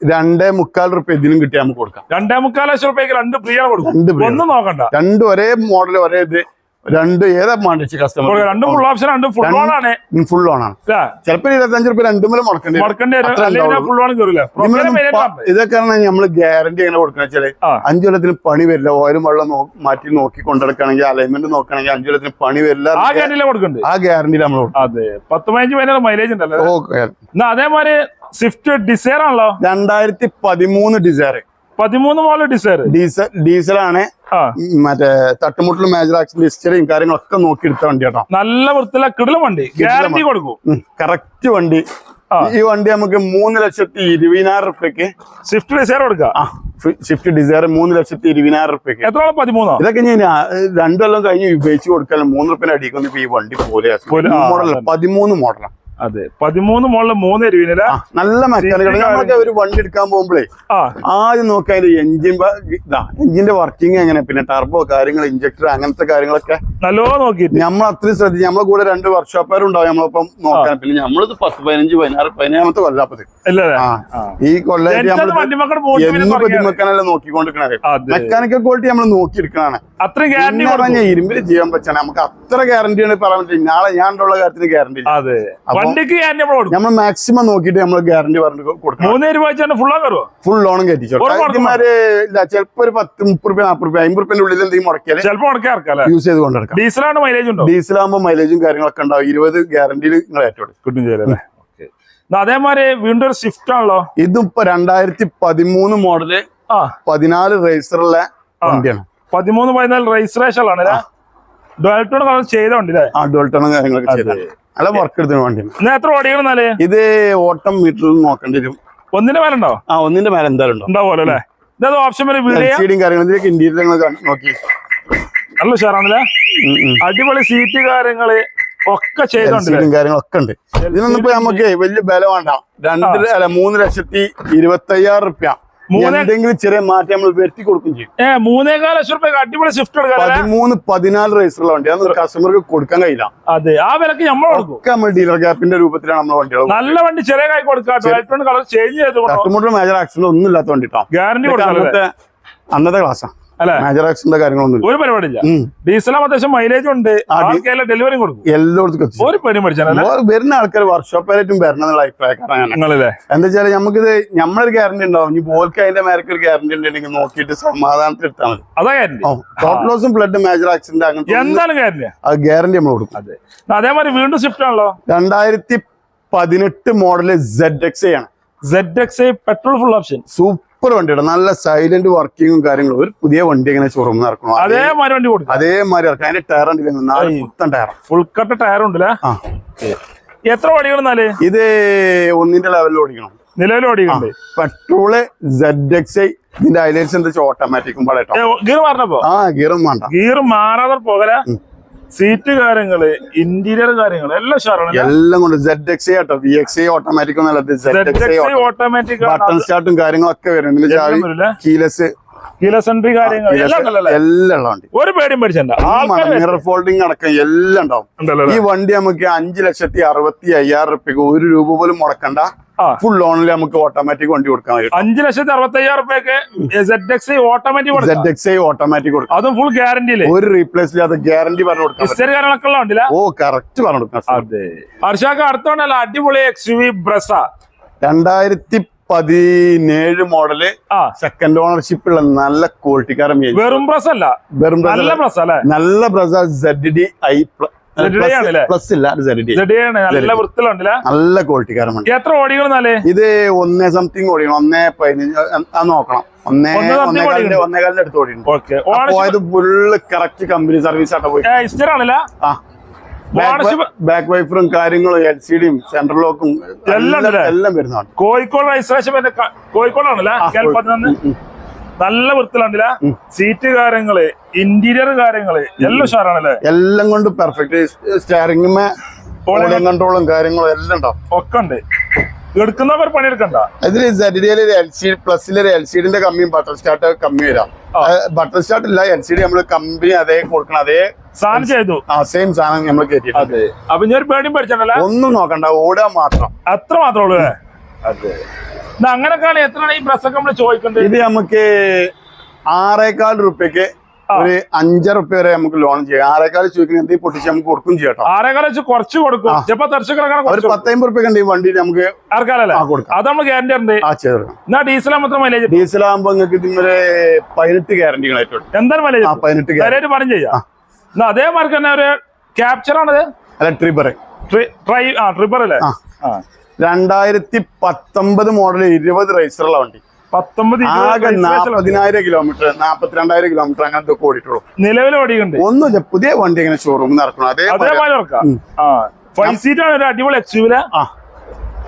2.25 റുപ്യ ഇതിനും കിട്ടി നമുക്ക് കൊടുക്കാം. 2.25 ലക്ഷം റുപ്യക്ക് 2 പ്രിയാണ് കൊടുക്കും. ഒന്നും നോക്കണ്ട. രണ്ടും ഒരേ മോഡൽ ഒരേ ഇത്. രണ്ട് ഏതാ മാണ്ടിച്ച് കസ്റ്റമർ. രണ്ടും ഫുൾ ഓപ്ഷൻ, രണ്ടും ഫുൾ ഓൺ ആണ്. ഫുൾ ഓൺ ആണ്. ചിലപ്പോ 25 റുപ്യ രണ്ടും മുടക്കേണ്ടി ഇതൊക്കെ നമ്മള് ഗ്യാരണ്ടി എങ്ങനെ കൊടുക്കണ വെച്ചാല് 5 കൊല്ലത്തിന് പണി വരില്ല. ഓയിലും വെള്ളം മാറ്റി നോക്കി കൊണ്ടെടുക്കണമെങ്കിൽ അലൈൻമെന്റ് നോക്കണമെങ്കിൽ 5 കൊല്ലത്തിന് പണി വരില്ല. ആ ഗ്യാരണ്ടി നമ്മൾ കൊടുക്കും. അതെ 10-15 മൈലേജ് ഉണ്ടല്ലോ. അതേമാതിരി സ്വിഫ്റ്റ് ഡിസയർ ആണല്ലോ. 2013 ഡിസയർ. 13 model desire. ഡീസലാണ്. മറ്റേ തട്ടുമുട്ടലും മേജർ ആക്സിഡന്റ് ഹിസ്റ്ററിയും കാര്യങ്ങളൊക്കെ നോക്കി എടുത്ത വണ്ടി കേട്ടോ. നല്ല വൃത്തിയുള്ള കിടിലം വണ്ടി. ഗ്യാരണ്ടി കൊടുക്കും. കറക്റ്റ് വണ്ടി. ഈ വണ്ടി നമുക്ക് 3,20,000 റുപ്യക്ക് സ്വിഫ്റ്റ് ഡിസയർ കൊടുക്കാം. സ്വിഫ്റ്റ് ഡിസയർ 3,20,000 റുപ്യക്ക്. എത്ര 13? ഇതൊക്കെ ഞാൻ 2 കൊല്ലം കഴിഞ്ഞ് ഉപയോഗിച്ച് കൊടുക്കാനും 3 റുപ്യ അടിക്കുന്നു. ഇപ്പൊ ഈ വണ്ടി പോലെ മോഡൽ 13 മോഡലാണ്. അതെ 13 മോളില് 3.20. നല്ല മെക്കാനിക്കൽ. നമ്മളൊക്കെ ഒരു വണ്ടി എടുക്കാൻ പോകുമ്പോഴേ ആദ്യം നോക്കാൻ എഞ്ചിന്റെ വർക്കിംഗ് എങ്ങനെ, പിന്നെ ടർബോ കാര്യങ്ങൾ, ഇഞ്ചക്ടർ അങ്ങനത്തെ കാര്യങ്ങളൊക്കെ നല്ലോണം നോക്കി നമ്മൾ അത്രയും ശ്രദ്ധിച്ചു. നമ്മളെ കൂടെ 2 വർക്ക്ഷോപ്പുകാരുണ്ടാവും നമ്മളിപ്പം നോക്കാൻ. പിന്നെ നമ്മളിത് 10, 15, 16, 17 കൊല്ലാപ്പത് ഈ കൊല്ലായിട്ട് നമ്മൾ ബുദ്ധിമുക്കാനല്ല നോക്കിക്കൊണ്ടിരിക്കണത്. മെക്കാനിക്കൽ ക്വാളിറ്റി നമ്മൾ നോക്കിയെടുക്കണാണ്. ഇരുമ്പിൽ ചെയ്യാൻ പറ്റാണ്. നമുക്ക് അത്ര ഗ്യാരണ്ടിയാണ് പറയാൻ പറ്റില്ല. നാളെ ഞാൻ ഉള്ള കാര്യത്തിന് ഗ്യാരണ്ടി നമ്മൾ മാക്സിമം നോക്കിട്ട് നമ്മൾ ഗ്യാരണ്ടി പറഞ്ഞു കൊടുക്കണം. 3 രൂപ ഫുൾ ലോണും കയറ്റിച്ചോമാര് ചിലപ്പോ ഒരു 10, 30 രൂപ, 40 രൂപ, 50 റുപ്യന്റെ ഉള്ളിൽ എന്തെങ്കിലും മുടക്കിയാൽ യൂസ് ചെയ്ത് കൊണ്ടെടുക്കാം. ഡീസലാകുമ്പോൾ മൈലേജും കാര്യങ്ങളൊക്കെ ഉണ്ടാവും. 20 ഗ്യാരണ്ടിയിൽ നിങ്ങൾ ഏറ്റവും കിട്ടും ചെയ്യലേ. അതേമാതിരി വീണ്ടും ഒരു സ്വിഫ്റ്റ് ആണല്ലോ. ഇതിപ്പോ 2013 മോഡല് 14 റേസറുള്ള വണ്ടിയാണ്. 13-14 രജിസ്ട്രേഷൻ ആണ്. ഡുവൽട്ടോൺ ചെയ്ത വണ്ടി. ഡുവൽട്ടോണും കാര്യങ്ങളൊക്കെ ചെയ്ത നല്ല വർക്ക് എടുത്ത വണ്ടിയാണ്. എത്ര ഓടിക്കണെന്നാല് ഇത് ഓട്ടം മീറ്ററിൽ നോക്കേണ്ടി വരും. ഒന്നിന്റെ മേലെ ഉണ്ടോ? ഒന്നിന്റെ മേലെ എന്തായാലും ഉണ്ടാവുമല്ലോ അല്ലേ. ഇതത് ഓപ്ഷൻ വരെ കാര്യങ്ങൾ ഇതിലേക്ക് ഇന്റീരിയർ നോക്കി നല്ല ഉഷാറാണല്ലേ. അടിപൊളി സീറ്റ് കാര്യങ്ങള് ഒക്കെ ചെയ്തോണ്ട് കാര്യങ്ങളൊക്കെ ഉണ്ട്. ഇതിനൊന്നിപ്പോ നമുക്ക് വലിയ ബലം വേണ്ട. 3,25,000 റുപ്യ എന്തെങ്കിലും ചെറിയ മാറ്റം നമ്മൾ വരുത്തി കൊടുക്കും ചെയ്യും. 3.25 ലക്ഷം റുപ്യ അടിപൊളി സ്വിഫ്റ്റ് 13-14 റേസുള്ള വണ്ടി. അതൊന്നും കസ്റ്റമർക്ക് കൊടുക്കാൻ കഴിയില്ല. അതെ ആ വിലക്ക് നമ്മൾ ഡീലർ ഗ്യാപ്പിന്റെ രൂപത്തിലാണ് നമ്മൾ വണ്ടികൾ. നല്ല വണ്ടി ചെറിയ കൈ കൊടുക്കാം. കളർ ചേഞ്ച് ചെയ്ത് മേജർ ആക്സിഡന്റ് ഒന്നും ഇല്ലാത്ത വണ്ടി ഗ്യാരണ്ടി അന്നത്തെ ക്ലാസ്സാ. മേജർ ആക്സിഡന്റ് കാര്യങ്ങളൊന്നും ഒരു പരിപാടിയില്ല. ഡീസൽ അത്യാവശ്യം മൈലേജ് ഉണ്ട്. ഡെലിവറി കൊടുക്കും എല്ലായിടത്തും. ഒരു പണി വരുന്ന ആൾക്കാർ വർക്ക്ഷോപ്പായിട്ടും വരണം എന്നുള്ള അഭിപ്രായക്കാരാണ്. എന്താ വെച്ചാൽ നമുക്കിത് നമ്മളൊരു ഗ്യാരണ്ടി ഉണ്ടാവും. ഇനി ബോൾക്ക് അതിന്റെ മേരക്ക് ഒരു ഗ്യാരണ്ടി ഉണ്ടെങ്കിൽ നോക്കിയിട്ട് സമാധാനത്തിൽ എടുത്താൽ മതി. അതാ ഗ്യാരണ്ടി. ടോട്ടൽ ലോസും ബ്ലഡ് മേജർ ആക്സിഡന്റ് അങ്ങനത്തെ എന്തായാലും ഗ്യാരണ്ടി. അത് ഗ്യാരണ്ടി നമ്മൾ കൊടുക്കും. അതേമാതിരി വീണ്ടും സ്വിഫ്റ്റ് ആണല്ലോ. 2018 മോഡല് ZXi ആണ്. ZXi petrol full option super വണ്ടിയാണ്. നല്ല സൈലന്റ് വർക്കിങ്ങും കാര്യങ്ങളും. ഒരു പുതിയ വണ്ടി എങ്ങനെ ഷോറൂം നടക്കണം അതേമാതിരി വണ്ടി കൊടുക്കും. അതേമാതിരി ഇറക്കാം. അതിന്റെ ടയർ ഉണ്ടല്ലോ 4 പുത്തൻ ടയർ, ഫുൾ കട്ട് ടയർ ഉണ്ടല്ലേ. എത്ര ഓടിക്കണമെന്നാല് ഇത് ഒന്നിന്റെ ലെവലിൽ ഓടിക്കണം. നിലവിൽ ഓടിക്കണ്ട്. Petrol ZXi. ഇതിന്റെ ഹൈലൈറ്റ്സ് എന്താ വെച്ചാൽ ഓട്ടോമാറ്റിക്കും ഗിയർ മാറണപ്പോ ഗിയറും വേണ്ട. ഗിയർ മാറാതെ പോകല. സീറ്റ് കാര്യങ്ങള്, ഇന്റീരിയർ കാര്യങ്ങള് എല്ലാം ഷാറാണ്. എല്ലാം കൊണ്ട് ZXi ആട്ടോ. VXi ഓട്ടോമാറ്റിക് ഓട്ടോമാറ്റിക് ബട്ടൺ സ്റ്റാർട്ടും കാര്യങ്ങളൊക്കെ വരുന്നുണ്ട്. കീലസ് എൻട്രി കാര്യങ്ങൾ എല്ലാം വണ്ടി. ഒരു പേടിയും പഠിച്ചണ്ട. മിറർ ഫോൾഡിംഗ് അടക്കം എല്ലാം ഉണ്ടാവും. ഈ വണ്ടി നമുക്ക് 5,65,000 റുപ്യക്ക് 1 രൂപ പോലും മുടക്കണ്ട. ഫുൾ ലോണിൽ നമുക്ക് ഓട്ടോമാറ്റിക് വണ്ടി കൊടുക്കാൻ പറ്റും. 5,65,000 റുപ്യക്ക് ZXi ഓട്ടോമാറ്റിക് കൊടുക്കാം. അതും ഫുൾ ഗ്യാരണ്ടിയില്. ഒരു റീപ്ലേസ് ഇല്ലാത്ത ഗ്യാരണ്ടി പറഞ്ഞു കൊടുക്കാം. കറക്റ്റ് പറഞ്ഞു കൊടുക്കാം. അതെ ഹർഷാക്ക് അടുത്തോണ്ടല്ല അടിപൊളി XUV Brezza 2017 model second ownership ഉള്ള നല്ല ക്വാളിറ്റിക്കാരൻ. വെറും ബ്രസ് അല്ല, നല്ല ബ്രസ ZDi പ്ലസ് ഇല്ല. നല്ല വൃത്തിലുണ്ടല്ലേ. നല്ല ക്വാളിറ്റിക്കാരൻ. എത്ര ഓടിക്കണം? ഇത് 1 സംതിങ് ഓടിക്കണം. 1.15 നോക്കണം. ഒന്നേകാലിന്റെ അടുത്ത് ഓടിയിട്ടുണ്ട്. പോയത് ഫുള്ള് കറക്റ്റ് കമ്പനി സർവീസ് ആയിട്ട് പോയി. ബാക്ക് വൈഫറും കാര്യങ്ങളും LCDയും സെൻട്രൽ ലോക്കും എല്ലാം വരുന്നതാണ്. കോഴിക്കോട് രജിസ്ട്രേഷൻ കോഴിക്കോടാണല്ലേ? നല്ല വൃത്തിയിലാണ്ടില്ല. സീറ്റ് കാര്യങ്ങള്, ഇന്റീരിയർ കാര്യങ്ങള് എല്ലാം ഉഷാറാണല്ലേ? എല്ലാം കൊണ്ട് പെർഫെക്റ്റ്. സ്റ്റിയറിംഗുമേ കൺട്രോളും കാര്യങ്ങളും എല്ലാം ഉണ്ടാവും. ഒക്കെ ഉണ്ട്. എടുക്കുന്നവർ പണിയെടുക്കണ്ട. ഇതില് ZDL LCD പ്ലസിലെ LCDന്റെ കമ്മിയും ബട്ടർ സ്റ്റാർട്ട് കമ്മി വരാം. ബട്ടർ സ്റ്റാർട്ട് ഇല്ല, LCD നമ്മള് കമ്പനി അതേ കൊടുക്കണം, അതേ സാധനം ചെയ്തു. സെയിം സാധനം നമ്മൾ കയറ്റിട്ടുണ്ട്. അപ്പൊ ഞാൻ ഒരു പേടിയും പഠിച്ചിട്ടല്ല, ഒന്നും നോക്കണ്ട, ഓടാൻ മാത്രം. അത്ര മാത്രമേ ഉള്ളൂ. അതെ. അങ്ങനെയൊക്കെയാണ്. എത്രയാണ് ഈ ബസ്സൊക്കെ നമ്മള് ചോദിക്കുന്നത്? ഇത് നമുക്ക് 6,400 രൂപയ്ക്ക് ഒരു 5 റുപ്യ വരെ നമുക്ക് ലോൺ ചെയ്യാം. 6,400 ചോദിക്കുന്നത് പൊട്ടിച്ച് നമുക്ക് കൊടുക്കും ചെയ്യാം. 6,400 കുറച്ച് കൊടുക്കും. ഒരു 10-50 റുപ്യ കണ്ടി വണ്ടി നമുക്ക് കൊടുക്കാം. അത് നമ്മൾ ഗ്യാരണ്ടി ഉണ്ട്. എന്നാ ഡീസൽ മാത്രം മൈലേജ്? ഡീസൽ ആകുമ്പോ നിങ്ങൾക്ക് ഇതിന്റെ 18 ഗ്യാരണ്ടികളായിട്ടുണ്ട്. എന്തായാലും മൈലേജ് 18 പറഞ്ഞു ചെയ്യാം. എന്നാ അതേ മാർക്ക് തന്നെ ഒരു ക്യാപ്ചർ ആണത്. അല്ല, ട്രിബർ അല്ലേ? 2019 മോഡൽ 20 റേസറുള്ള വണ്ടി. 40,000 കിലോമീറ്റർ 42,000 കിലോമീറ്റർ അങ്ങനത്തെ ഓടിയിട്ടുള്ളൂ. നിലവിൽ ഓടിയുണ്ട്. ഒന്നുമില്ല, പുതിയ വണ്ടി ഇങ്ങനെ ഷോറൂമിൽ നടക്കണം. അടിപൊളി എക്സ്യൂവില്.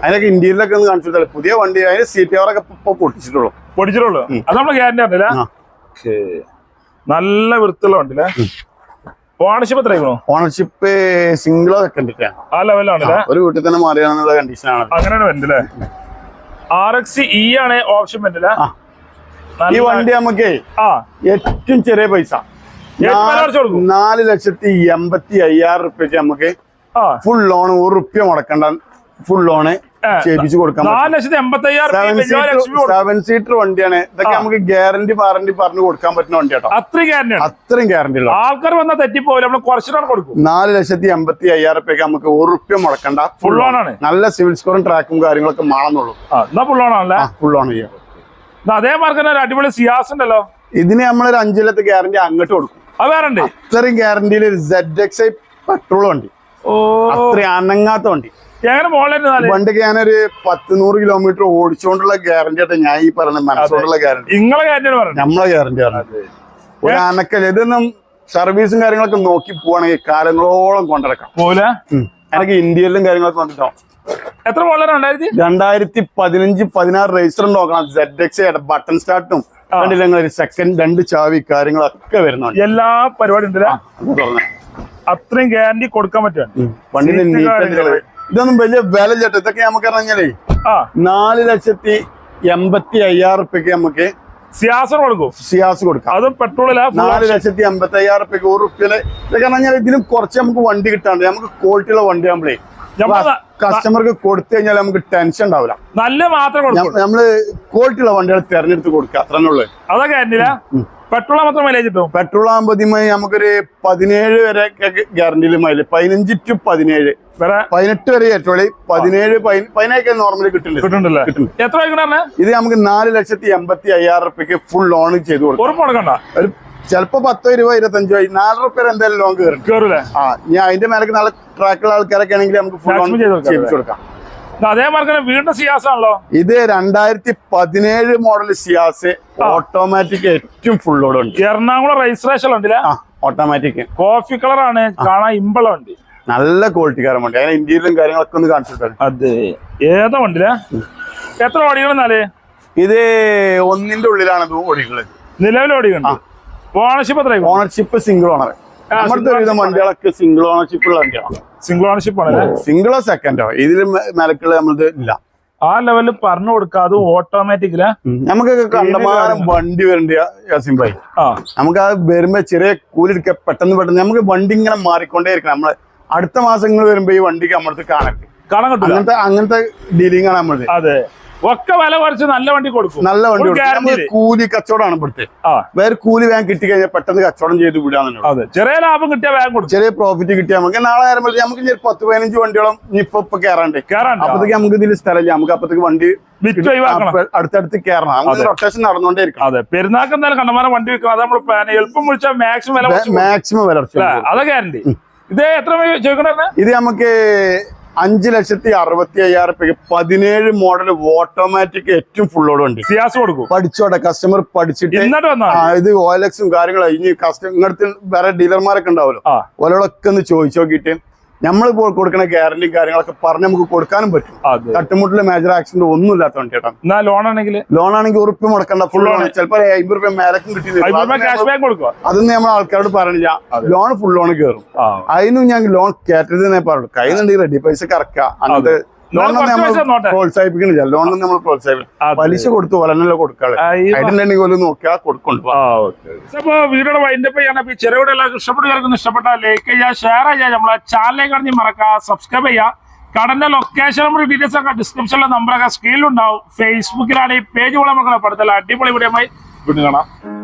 അതിനൊക്കെ ഇന്ത്യയിലൊക്കെ ഒന്ന് കാണിച്ചു. പുതിയ വണ്ടി, അതിന് സീറ്റ് കവറൊക്കെ പൊട്ടിച്ചിട്ടുള്ളൂ. അത് നമ്മള് ഗ്യാരണ്ടി ആണല്ലേ? നല്ല വൃത്തിയുള്ള വണ്ടിയില്ലേ? ഓണർഷിപ്പ് എത്രയാണോ? ഓണർഷിപ്പ് സിംഗിളോ സെക്കൻഡ് ആ ലെവലാണല്ലേ? ഒരു വീട്ടിൽ തന്നെ മാറിയാണെന്നുള്ള കണ്ടീഷനാണ്. അങ്ങനെയാണ് വണ്ടില്ലേ? RX E ആണ് ഓപ്ഷൻ വണ്ടില്ല. ഈ വണ്ടി നമുക്ക് ഏറ്റവും ചെറിയ പൈസ 4,85,000 രൂപയ്ക്ക് നമുക്ക് ഫുൾ ലോൺ 1 റുപ്യ മുടക്കണ്ട. ഫുൾ ലോണ് ചെയ്യിപ്പിച്ച് കൊടുക്കാം. 7 സീറ്റർ വണ്ടിയാണ്. ഇതൊക്കെ നമുക്ക് ഗ്യാരണ്ടി വാറണ്ടി പറഞ്ഞു കൊടുക്കാൻ പറ്റുന്ന വണ്ടി കേട്ടോ. അത്രയും ഗ്യാരണ്ടി ഉള്ള ആൾക്കാർ വന്നാൽ തെറ്റിപ്പോലും നമ്മൾ കുറച്ചിട്ടാണ് കൊടുക്കും. 4,85,000 രൂപയ്ക്ക് നമുക്ക് 1 റുപ്യ മുടക്കണ്ട. ഫുൾ ലോൺ ആണ്. നല്ല സിവിൽ സ്കോറും ട്രാക്കും കാര്യങ്ങളൊക്കെ മാണെന്നുള്ളൂ. ഫുൾ ലോൺ ആണല്ലേ? ഫുൾ ലോൺ ചെയ്യാം. അതേ മാർക്ക് ഒരു അടിപൊളി സിയാസ് ഉണ്ടല്ലോ. ഇതിന് നമ്മളൊരു 5 കൊല്ലത്തെ ഗ്യാരണ്ടി അങ്ങോട്ട് കൊടുക്കും. അത് വേറെ ഉണ്ട്. അത്രയും ഗ്യാരണ്ടിയിൽ ZXi പെട്രോൾ വണ്ടി, അത്രയും അനങ്ങാത്ത വണ്ടി. വണ്ടിക്ക് ഞാനൊരു 10-100 കിലോമീറ്റർ ഓടിച്ചുകൊണ്ടുള്ള ഗ്യാരണ്ടി ആയിട്ട് ഞാൻ ഈ പറഞ്ഞ മനസ്സോണ്ടുള്ള ഗ്യാരണ്ടി. നമ്മളെ ഗ്യാരണ്ടി ആണ്. ഒരു അനക്കല്ല. ഇതൊന്നും സർവീസും കാര്യങ്ങളൊക്കെ നോക്കി പോവാണെങ്കിൽ കാലങ്ങളോളം കൊണ്ടിടക്കാം. എനിക്ക് ഇന്ത്യയിലും കാര്യങ്ങളൊക്കെ വന്നിട്ടോ. എത്ര 2015-16 രജിസ്റ്റർ നോക്കണം. ZXi ബട്ടൺ സ്റ്റാർട്ടും സെക്കൻഡ് 2 ചാവി കാര്യങ്ങളൊക്കെ വരുന്നുണ്ട്. എല്ലാ പരിപാടി ഉണ്ട്. അത്രയും ഗ്യാരണ്ടി കൊടുക്കാൻ പറ്റും. ഇതൊന്നും വലിയ വില ചേട്ടാ. ഇതൊക്കെ നമുക്ക് പറഞ്ഞാലേ 4,85,000 രൂപയ്ക്ക് നമുക്ക് സിയാസ് കൊടുക്കാം. അതും പെട്രോളില്ല. 4,85,000 രൂപയ്ക്ക് 1 റുപ്യയില് ഇതൊക്കെ പറഞ്ഞാൽ ഇതിലും കുറച്ച് നമുക്ക് വണ്ടി കിട്ടാണ്ട്. നമുക്ക് ക്വാളിറ്റിയുള്ള വണ്ടി ആകുമ്പോഴേ കസ്റ്റമർക്ക് കൊടുത്തു കഴിഞ്ഞാൽ നമുക്ക് ടെൻഷൻ ഉണ്ടാവില്ല. നല്ല മാത്രം നമ്മള് ക്വാളിറ്റിയുള്ള വണ്ടികൾ തെരഞ്ഞെടുത്ത് കൊടുക്കുക. അത്രേ ഉള്ളു. അതൊക്കെ പെട്രോൾ മാത്രം മൈലേജ് കിട്ടും. പെട്രോൾ ആകുമ്പോ നമുക്കൊരു 17 വരെ ഗ്യാരണ്ടിയിൽ മൈലേജ്. 15 to 17 18 വരെ പെട്രോള്. 17 15 നോർമലി കിട്ടുന്നുണ്ട്. എത്ര ഇത് നമുക്ക് 4,85,000 രൂപയ്ക്ക് ഫുൾ ലോൺ ചെയ്ത് കൊടുക്കും. ചിലപ്പോ 10, 20, 25 4 റുപ്യ എന്തായാലും ലോൺ കയറില്ലേ? ഞാൻ അതിന്റെ മേലേക്ക് നല്ല ട്രാക്കുള്ള ആൾക്കാരൊക്കെ ആണെങ്കിൽ നമുക്ക് ഫുൾ ലോൺ ചെയ്യിച്ചു കൊടുക്കാം. വീണ്ടും സിയാസ് ആണല്ലോ. ഇത് 2017 മോഡൽ സിയാസ് ഓട്ടോമാറ്റിക് ഏറ്റവും ഫുൾ ലോഡ് ഉണ്ട്. എറണാകുളം രജിസ്ട്രേഷൻ ഉണ്ടല്ലേ? ഓട്ടോമാറ്റിക് കോഫി കളർ ആണ് കാണാൻ. ഇമ്പളം ഉണ്ട്. നല്ല ക്വാളിറ്റിക്കാരൻ വണ്ടി. അതിന് ഇന്ത്യയിലും കാര്യങ്ങളൊക്കെ ഒന്ന് കാണിച്ചിട്ടുണ്ട്. അതെ. ഏതാ വണ്ടിയില്ല? എത്ര ഓടികളെന്നാല്? ഇത് 1ന്റെ ഉള്ളിലാണ് ഓടിക്കുന്നത്. നിലവിൽ ഓടിക്കുന്നുണ്ട്. ഓണർഷിപ്പ് എത്ര? Ownership single owner. നമ്മുടെ ഒരുവിധം വണ്ടികളൊക്കെ സിംഗിൾ ഓണർഷിപ്പ് ഉള്ള വണ്ടിയാണ്. സിംഗിൾ ഓണർഷിപ്പ് ആണ്. സിംഗിളോ സെക്കൻഡോ ഇതിൽ നിലക്കുള്ള നമ്മളത് ഇല്ല. ആ ലെവലിൽ പറഞ്ഞു കൊടുക്കുക. അത് ഓട്ടോമാറ്റിക്കലാ. നമുക്കൊക്കെ കണ്ടമാനം വണ്ടി വരണ്ട യാസിം ഭായി. നമുക്ക് അത് വരുമ്പോ ചെറിയ കൂലി എടുക്കുക. പെട്ടെന്ന് നമുക്ക് വണ്ടി ഇങ്ങനെ മാറിക്കൊണ്ടേ ഇരിക്കണം. നമ്മള് അടുത്ത മാസങ്ങൾ വരുമ്പോ ഈ വണ്ടിക്ക് നമ്മളടുത്ത് കാണാൻ കിട്ടും. അങ്ങനത്തെ ഡീലിംഗ് ആണ് നമ്മളത്. അതെ. ഒക്കെ വില കുറച്ച് നല്ല വണ്ടി കൊടുക്കും. നല്ല വണ്ടി കൂലി കച്ചവടമാണ് ഇവിടുത്തെ. വേറെ കൂലി വേഗം കിട്ടി കഴിഞ്ഞാൽ പെട്ടെന്ന് കച്ചവടം ചെയ്ത് വിടാന്നുള്ളത്. ചെറിയ ലാഭം കിട്ടിയാൽ വേഗം കൊടുക്കും. ചെറിയ പ്രോഫിറ്റ് കിട്ടിയാൽ നമുക്ക് നാളെ നേരം നമുക്ക് 10-15 വണ്ടിയോളം ഇപ്പൊ കയറാണ്ട്. അപ്പത്തേക്ക് നമുക്ക് ഇതിൽ സ്ഥലമില്ല. നമുക്ക് അപ്പത്തേക്ക് വണ്ടി അടുത്തടുത്ത് കയറണം. നമുക്ക് റൊട്ടേഷൻ നടന്നുകൊണ്ടേ ഇരിക്കണം. അതെ. പെരുന്നാൾക്ക് എന്തായാലും കണ്ടമാനം വണ്ടി വെക്കണം. അത് നമ്മൾ എളുപ്പം വിളിച്ചാൽ മാക്സിമം വില മാക്സിമം വില. അതൊക്കെ ഗ്യാരണ്ടി. ഇത് എത്ര ചോദിക്കണേ? ഇത് നമുക്ക് 5,65,000 17 മോഡൽ ഓട്ടോമാറ്റിക് ഏറ്റവും ഫുള്ളോട് വണ്ടി സിയാസ് കൊടുക്കും പഠിച്ചോട്ടെ കസ്റ്റമർ പഠിച്ചിട്ട് എന്നിട്ട് വന്നാ ഇത് ഓയിലക്സും കാര്യങ്ങളും ഇനി ഇങ്ങനത്തെ വേറെ ഡീലർമാരൊക്കെ ഉണ്ടാവുമല്ലോ ഓലോടൊക്കെ ഒന്ന് ചോദിച്ചു നോക്കിയിട്ട് നമ്മൾ കൊടുക്കുന്ന ഗ്യാരണ്ടി കാര്യങ്ങളൊക്കെ പറഞ്ഞ് നമുക്ക് കൊടുക്കാനും പറ്റും. തട്ടുമുട്ടില് മേജർ ആക്സിഡന്റ് ഒന്നും ഇല്ലാത്ത വണ്ടി കേട്ടോ. ലോൺ ആണെങ്കിൽ ഉറുപ്പ് മുടക്കണ്ട, ഫുൾ ലോൺ. ചിലപ്പോ 50 രൂപ മേലക്കും കിട്ടി. അതൊന്നും നമ്മൾ ആൾക്കാരോട് പറഞ്ഞില്ല. ലോൺ ഫുൾ ലോൺ കയറും. അതിനും ഞാൻ ലോൺ കയറ്റരുതെന്നേ പറഞ്ഞു. കയ്യിലുണ്ടെങ്കിൽ റെഡി പൈസ കറക്കുക. അങ്ങനത്തെ ലോണൊന്നും നമ്മൾ പ്രോത്സാഹിപ്പിക്കണില്ല. ലോണൊന്നും നമ്മൾ പ്രോത്സാഹിപ്പിക്കും. പലിശ കൊടുത്തു പോലെന്നല്ലോ കൊടുക്കാളെ. അതിന്റെ പോലും നോക്കിയാൽ കൊടുക്കൊണ്ടു. വീഡിയോ വൈൻഡപ്പ് ചെയ്യണം. ചെറുവിടെ എല്ലാവർക്കും ഇഷ്ടപ്പെട്ടാൽ ലൈക്ക് ചെയ്യുക, ഷെയർ ചെയ്യുക, നമ്മളെ ചാനലിലേക്ക് കടഞ്ഞ് മറക്കുക, സബ്സ്ക്രൈബ് ചെയ്യുക. കടന്റെ ലൊക്കേഷൻ നമ്മുടെ ഡീറ്റെയിൽസ് ഒക്കെ ഡിസ്ക്രിപ്ഷനിലെ നമ്പറൊക്കെ സ്ക്രീനിലുണ്ടാവും. ഫേസ്ബുക്കിലാണ് ഈ പേജ് പോലെ നമുക്ക് പെടുത്തല. അടിപൊളി വീഡിയോ വീണ്ടും കാണാം.